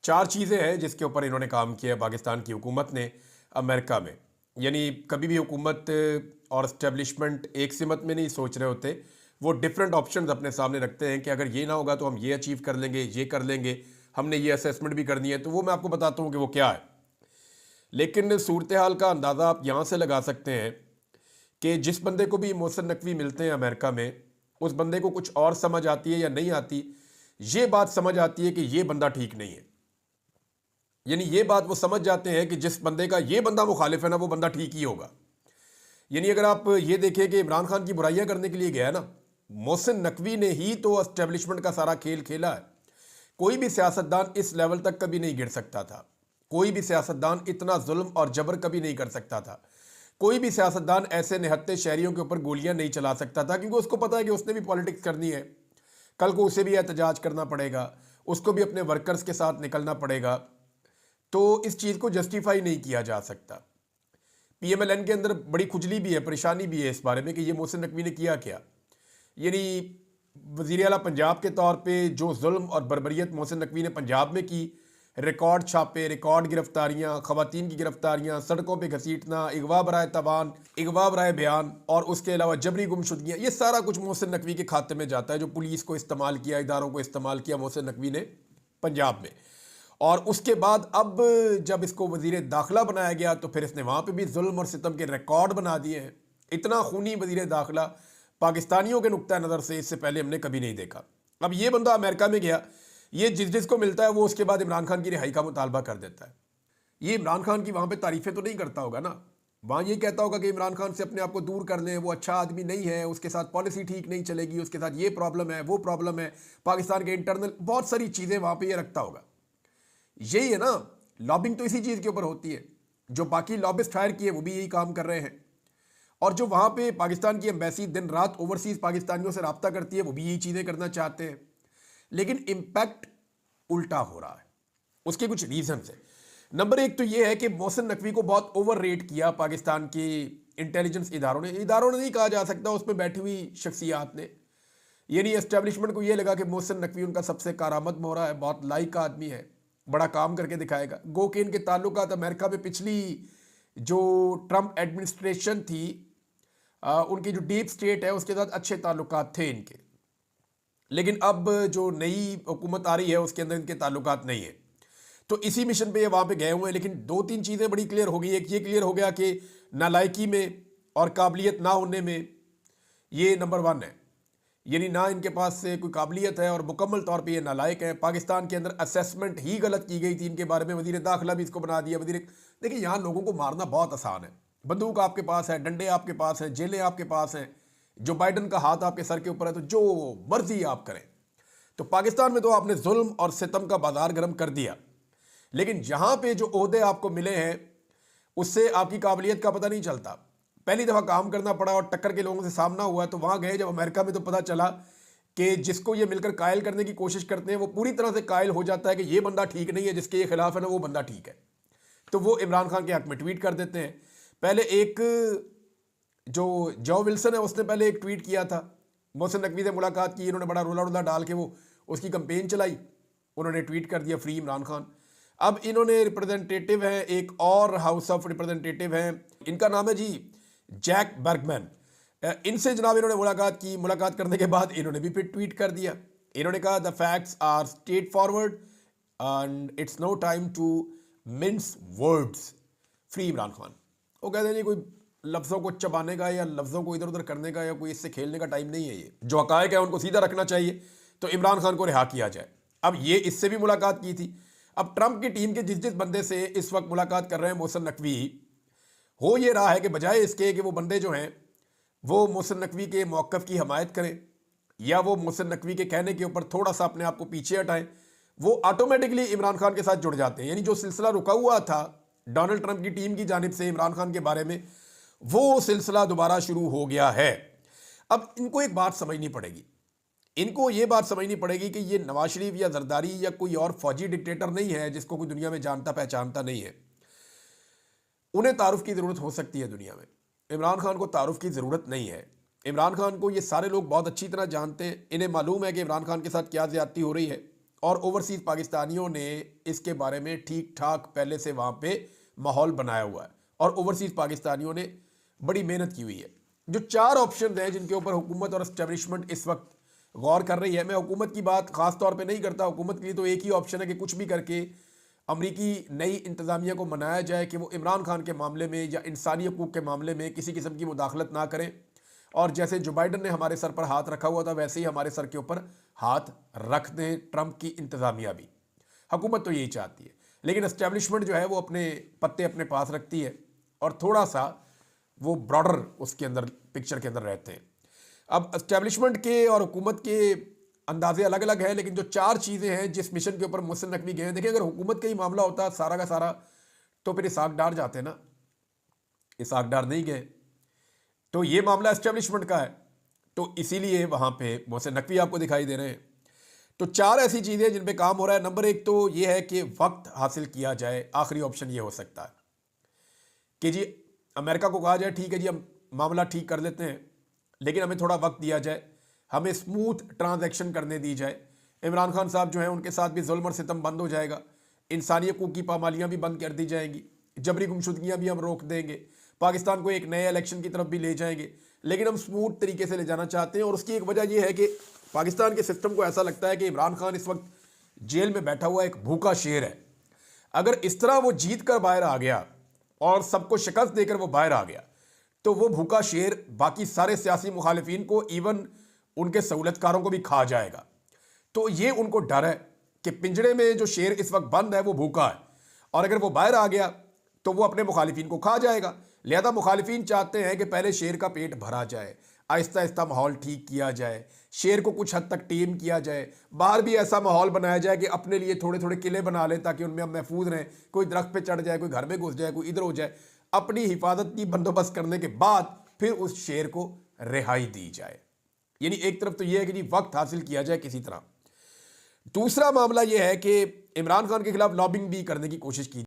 चार चीज़ें हैं जिसके ऊपर इन्होंने काम किया है पाकिस्तान की हुकूमत ने अमेरिका में। यानी कभी भी हुकूमत और इस्टेब्लिशमेंट एक सिमत में नहीं सोच रहे होते, वो डिफरेंट ऑप्शंस अपने सामने रखते हैं कि अगर ये ना होगा तो हम ये अचीव कर लेंगे, ये कर लेंगे, हमने ये असेसमेंट भी करनी है। तो वो मैं आपको बताता हूँ कि वो क्या है। लेकिन सूरत हाल का अंदाज़ा आप यहाँ से लगा सकते हैं कि जिस बंदे को भी मोहसिन नकवी मिलते हैं अमेरिका में, उस बंदे को कुछ और समझ आती है या नहीं आती। ये बात समझ आती है कि ये बंदा ठीक नहीं है। यानी ये बात वो समझ जाते हैं कि जिस बंदे का ये बंदा मुखालिफ है ना, वो बंदा ठीक ही होगा। यानी अगर आप ये देखें कि इमरान खान की बुराइयां करने के लिए गया ना, मोहसिन नकवी ने ही तो एस्टेब्लिशमेंट का सारा खेल खेला है। कोई भी सियासतदान इस लेवल तक कभी नहीं गिर सकता था। कोई भी सियासतदान इतना जुल्म और जबर कभी नहीं कर सकता था। कोई भी सियासतदान ऐसे निहत्ते शहरियों के ऊपर गोलियां नहीं चला सकता था, क्योंकि उसको पता है कि उसने भी पॉलिटिक्स करनी है। कल को उसे भी एहतजाज करना पड़ेगा, उसको भी अपने वर्कर्स के साथ निकलना पड़ेगा। तो इस चीज़ को जस्टिफाई नहीं किया जा सकता। पीएमएलएन के अंदर बड़ी खुजली भी है, परेशानी भी है इस बारे में कि ये मोहसिन नकवी ने किया क्या। यानी वज़ीर आला पंजाब के तौर पे जो जुल्म और बर्बरियत मोहसिन नकवी ने पंजाब में की, रिकॉर्ड छापे, रिकॉर्ड गिरफ्तारियां, खवातीन की गिरफ्तारियां, सड़कों पे घसीटना, अगवा बराए तबान, अगवा बराए बयान और उसके अलावा जबरी गुमशुदगियाँ, ये सारा कुछ मोहसिन नकवी के खाते में जाता है। जो पुलिस को इस्तेमाल किया, इदारों को इस्तेमाल किया मोहसिन नकवी ने पंजाब में। और उसके बाद अब जब इसको वज़ीर दाखिला बनाया गया तो फिर इसने वहाँ पे भी जुल्म और सितम के रिकॉर्ड बना दिए हैं। इतना खूनी वज़ीर दाखिला पाकिस्तानियों के नुक्ता नज़र से इससे पहले हमने कभी नहीं देखा। अब ये बंदा अमेरिका में गया, ये जिसको मिलता है वो उसके बाद इमरान खान की रिहाई का मुतालबा कर देता है। ये इमरान खान की वहाँ पे तारीफ़ें तो नहीं करता होगा ना, वहाँ ये कहता होगा कि इमरान खान से अपने आप को दूर कर लें, वो अच्छा आदमी नहीं है, उसके साथ पॉलिसी ठीक नहीं चलेगी, उसके साथ ये प्रॉब्लम है, वो प्रॉब्लम है, पाकिस्तान के इंटरनल बहुत सारी चीज़ें वहाँ पर ये रखता होगा। यही है ना, लॉबिंग तो इसी चीज़ के ऊपर होती है। जो बाकी लॉबिस्ट हायर किए वो भी यही काम कर रहे हैं, और जो वहाँ पे पाकिस्तान की एम्बेसी दिन रात ओवरसीज़ पाकिस्तानियों से रब्ता करती है वो भी यही चीज़ें करना चाहते हैं। लेकिन इम्पैक्ट उल्टा हो रहा है। उसके कुछ रीजन है। नंबर एक तो ये है कि मोहसिन नकवी को बहुत ओवर रेट किया पाकिस्तान की इंटेलिजेंस इदारों ने नहीं कहा जा सकता, उसमें बैठी हुई शख्सियात ने। यानी एस्टेब्लिशमेंट को ये लगा कि मोहसिन नकवी उनका सबसे कारामद मोहरा है, बहुत लाइक आदमी है, बड़ा काम करके दिखाएगा। गो के इनके ताल्लुकात अमेरिका में पिछली जो ट्रंप एडमिनिस्ट्रेशन थी, उनकी जो डीप स्टेट है उसके साथ अच्छे ताल्लुकात थे इनके। लेकिन अब जो नई हुकूमत आ रही है उसके अंदर इनके ताल्लुकात नहीं है। तो इसी मिशन पे ये वहाँ पे गए हुए हैं। लेकिन दो तीन चीज़ें बड़ी क्लियर हो गई। एक ये क्लियर हो गया कि नालायकी में और काबिलियत ना होने में ये नंबर वन है। यानी ना इनके पास से कोई काबिलियत है और मुकम्मल तौर पे ये नालायक है। पाकिस्तान के अंदर असेसमेंट ही गलत की गई थी इनके बारे में। वज़ीर दाखिला भी इसको बना दिया वज़ीर। देखिए, यहाँ लोगों को मारना बहुत आसान है। बंदूक आपके पास है, डंडे आपके पास हैं, जेलें आपके पास हैं, जो बाइडन का हाथ आपके सर के ऊपर है, तो जो मर्जी आप करें। तो पाकिस्तान में तो आपने जुल्म और सितम का बाजार गर्म कर दिया। लेकिन जहां पे जो ओहदे आपको मिले हैं उससे आपकी काबिलियत का पता नहीं चलता। पहली दफ़ा काम करना पड़ा और टक्कर के लोगों से सामना हुआ, तो वहां गए जब अमेरिका में, तो पता चला कि जिसको ये मिलकर कायल करने की कोशिश करते हैं वो पूरी तरह से कायल हो जाता है कि ये बंदा ठीक नहीं है, जिसके ये खिलाफ है ना वो बंदा ठीक है। तो वो इमरान खान के हक में ट्वीट कर देते हैं। पहले एक जो विल्सन है उसने पहले एक ट्वीट किया था, मोहसिन नकवी से मुलाकात की, इन्होंने बड़ा रोला डाल के वो उसकी कंपेन चलाई, उन्होंने ट्वीट कर दिया फ्री इमरान खान। अब इन्होंने रिप्रेजेंटेटिव हैं, एक और हाउस ऑफ रिप्रेजेंटेटिव हैं, इनका नाम है जी जैक बर्गमैन। इनसे जनाब इन्होंने मुलाकात की। मुलाकात करने के बाद इन्होंने भी फिर ट्वीट कर दिया। इन्होंने कहा the facts are straightforward and it's no time to mince words, free Imran Khan. वो कहते हैं जी कोई लफ्ज़ों को चबाने का या लफ्ज़ों को इधर उधर करने का या कोई इससे खेलने का टाइम नहीं है। ये जो हकायक है उनको सीधा रखना चाहिए, तो इमरान खान को रिहा किया जाए। अब ये इससे भी मुलाकात की थी। अब ट्रंप की टीम के जिस बंदे से इस वक्त मुलाकात कर रहे हैं मोहसिन नकवी, हो ये रहा है कि बजाय इसके कि वो बंदे जो हैं वो मोहसिन नकवी के मौक़िफ़ की हमायत करें या वो मोहसिन नकवी के कहने के ऊपर थोड़ा सा अपने आप को पीछे हटाएं, वो ऑटोमेटिकली इमरान खान के साथ जुड़ जाते हैं। यानी जो सिलसिला रुका हुआ था डोनाल्ड ट्रंप की टीम की जानिब से इमरान खान के बारे में, वो सिलसिला दोबारा शुरू हो गया है। अब इनको एक बात समझनी पड़ेगी, इनको ये बात समझनी पड़ेगी कि ये नवाज शरीफ या जरदारी या कोई और फौजी डिक्टेटर नहीं है जिसको कोई दुनिया में जानता पहचानता नहीं है। उन्हें तारुफ की ज़रूरत हो सकती है दुनिया में, इमरान खान को तारुफ की ज़रूरत नहीं है। इमरान खान को ये सारे लोग बहुत अच्छी तरह जानते हैं। इन्हें मालूम है कि इमरान खान के साथ क्या ज़्यादती हो रही है। और ओवरसीज़ पाकिस्तानियों ने इसके बारे में ठीक ठाक पहले से वहाँ पे माहौल बनाया हुआ है और ओवरसीज़ पाकिस्तानियों ने बड़ी मेहनत की हुई है। जो 4 ऑप्शन हैं जिनके ऊपर हुकूमत और एस्टेब्लिशमेंट इस वक्त गौर कर रही है, मैं हुकूमत की बात ख़ास तौर पे नहीं करता। हुकूमत के लिए तो एक ही ऑप्शन है कि कुछ भी करके अमरीकी नई इंतज़ामिया को मनाया जाए कि वो इमरान खान के मामले में या इंसानी हकूक़ के मामले में किसी किस्म की मुदाखलत ना करें, और जैसे जो बाइडन ने हमारे सर पर हाथ रखा हुआ था वैसे ही हमारे सर के ऊपर हाथ रख दें ट्रंप की इंतज़ामिया भी। हुकूमत तो यही चाहती है, लेकिन एस्टेब्लिशमेंट जो है वो अपने पत्ते अपने पास रखती है और थोड़ा सा वो ब्रॉडर उसके अंदर पिक्चर के अंदर रहते हैं। अब एस्टेब्लिशमेंट के और हुकूमत के अंदाजे अलग अलग हैं, लेकिन जो 4 चीज़ें हैं जिस मिशन के ऊपर मोहसिन नकवी गए हैं, देखिए अगर हुकूमत का ही मामला होता सारा का सारा तो फिर इसहाक डार जाते ना, इसहाक डार नहीं गए, तो ये मामला एस्टेब्लिशमेंट का है, तो इसीलिए वहाँ पे मोहसिन नकवी आपको दिखाई दे रहे हैं। तो 4 ऐसी चीज़ें जिन पे काम हो रहा है। नंबर 1 तो ये है कि वक्त हासिल किया जाए। आखिरी ऑप्शन ये हो सकता है कि जी अमेरिका को कहा जाए ठीक है जी हम मामला ठीक कर लेते हैं, लेकिन हमें थोड़ा वक्त दिया जाए, हमें स्मूथ ट्रांजैक्शन करने दी जाए। इमरान खान साहब जो हैं उनके साथ भी जुल्म और सितम बंद हो जाएगा, इंसानी हकूक़ की पामालियाँ भी बंद कर दी जाएंगी, जबरी गुमशुदगियाँ भी हम रोक देंगे, पाकिस्तान को एक नए इलेक्शन की तरफ भी ले जाएंगे। लेकिन हम स्मूथ तरीके से ले जाना चाहते हैं और उसकी एक वजह यह है कि पाकिस्तान के सिस्टम को ऐसा लगता है कि इमरान खान इस वक्त जेल में बैठा हुआ एक भूखा शेर है। अगर इस तरह वो जीत कर बाहर आ गया और सबको शिकस्त देकर वो बाहर आ गया तो वो भूखा शेर बाकी सारे सियासी मुखालिफिन को, इवन उनके सहूलतकारों को भी खा जाएगा। तो ये उनको डर है कि पिंजरे में जो शेर इस वक्त बंद है वो भूखा है और अगर वो बाहर आ गया तो वो अपने मुखालिफिन को खा जाएगा। लिहाजा मुखालिफिन चाहते हैं कि पहले शेर का पेट भरा जाए, आहिस्ता आहिस्ता माहौल ठीक किया जाए, शेर को कुछ हद तक टीम किया जाए, बाहर भी ऐसा माहौल बनाया जाए कि अपने लिए थोड़े थोड़े किले बना लें ताकि उनमें हम महफूज रहें। कोई दरख्त पे चढ़ जाए, कोई घर में घुस जाए, कोई इधर हो जाए, अपनी हिफाजत की बंदोबस्त करने के बाद फिर उस शेर को रिहाई दी जाए। यानी एक तरफ तो यह है कि जी वक्त हासिल किया जाए किसी तरह। दूसरा मामला यह है कि इमरान खान के खिलाफ लॉबिंग भी करने की कोशिश की